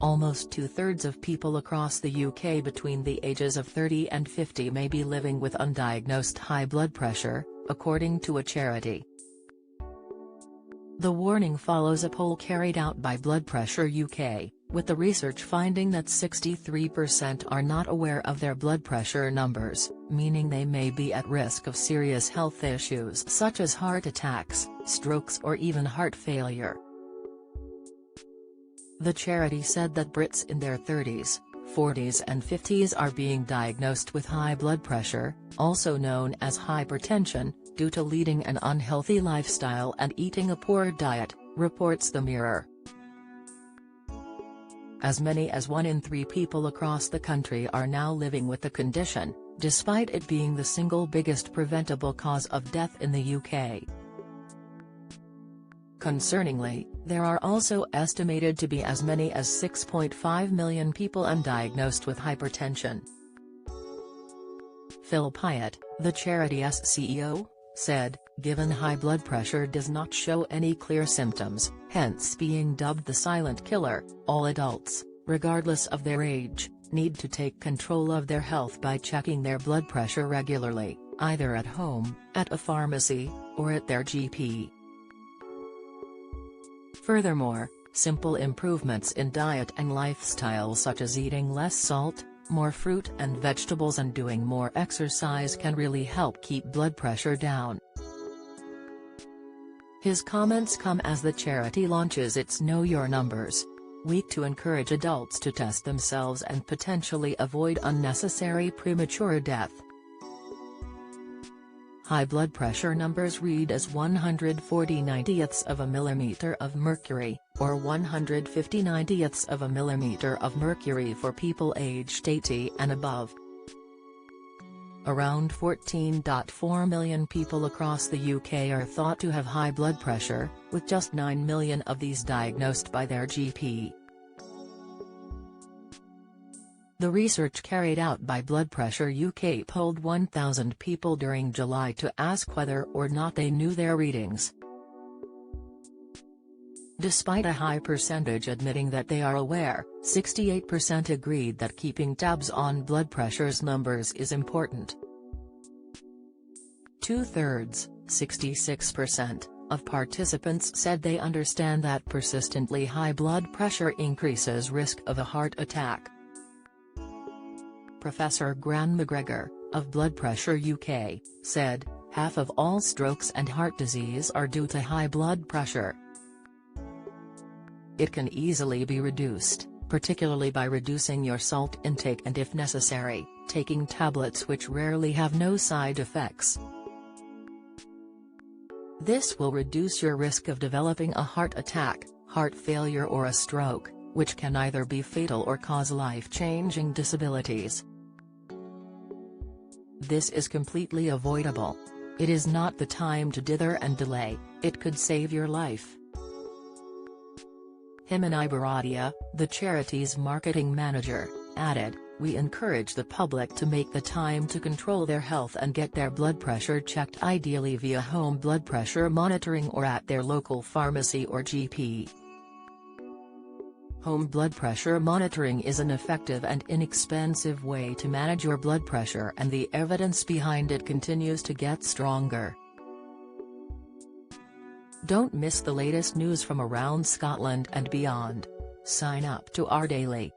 almost two-thirds of people across the UK between the ages of 30 and 50 may be living with undiagnosed high blood pressure, according to a charity. The warning follows a poll carried out by Blood Pressure UK, with the research finding that 63% are not aware of their blood pressure numbers, meaning they may be at risk of serious health issues such as heart attacks, strokes or even heart failure. The charity said that Brits in their 30s, 40s and 50s are being diagnosed with high blood pressure, also known as hypertension, due to leading an unhealthy lifestyle and eating a poor diet, reports the Mirror. As many as 1 in 3 people across the country are now living with the condition, despite it being the single biggest preventable cause of death in the UK. Concerningly, there are also estimated to be as many as 6.5 million people undiagnosed with hypertension. Phil Pyatt, the charity's CEO, said, given high blood pressure does not show any clear symptoms, hence being dubbed the silent killer, all adults, regardless of their age, need to take control of their health by checking their blood pressure regularly, either at home, at a pharmacy, or at their GP. Furthermore, simple improvements in diet and lifestyle such as eating less salt, more fruit and vegetables and doing more exercise can really help keep blood pressure down. His comments come as the charity launches its Know Your Numbers week to encourage adults to test themselves and potentially avoid unnecessary premature death. High blood pressure numbers read as 140/90ths of a millimeter of mercury, or 150/90ths of a millimeter of mercury for people aged 80 and above. Around 14.4 million people across the UK are thought to have high blood pressure, with just 9 million of these diagnosed by their GP. The research carried out by Blood Pressure UK polled 1,000 people during July to ask whether or not they knew their readings. Despite a high percentage admitting that they are aware, 68% agreed that keeping tabs on blood pressure's numbers is important. Two-thirds, 66%, of participants said they understand that persistently high blood pressure increases risk of a heart attack. Professor Gran McGregor, of Blood Pressure UK, said, half of all strokes and heart disease are due to high blood pressure. It can easily be reduced, particularly by reducing your salt intake and if necessary, taking tablets which rarely have no side effects. This will reduce your risk of developing a heart attack, heart failure or a stroke, which can either be fatal or cause life-changing disabilities. This is completely avoidable. It is not the time to dither and delay, it could save your life. Himani Baradia, the charity's marketing manager, added, we encourage the public to make the time to control their health and get their blood pressure checked ideally via home blood pressure monitoring or at their local pharmacy or GP. Home blood pressure monitoring is an effective and inexpensive way to manage your blood pressure and the evidence behind it continues to get stronger. Don't miss the latest news from around Scotland and beyond. Sign up to our daily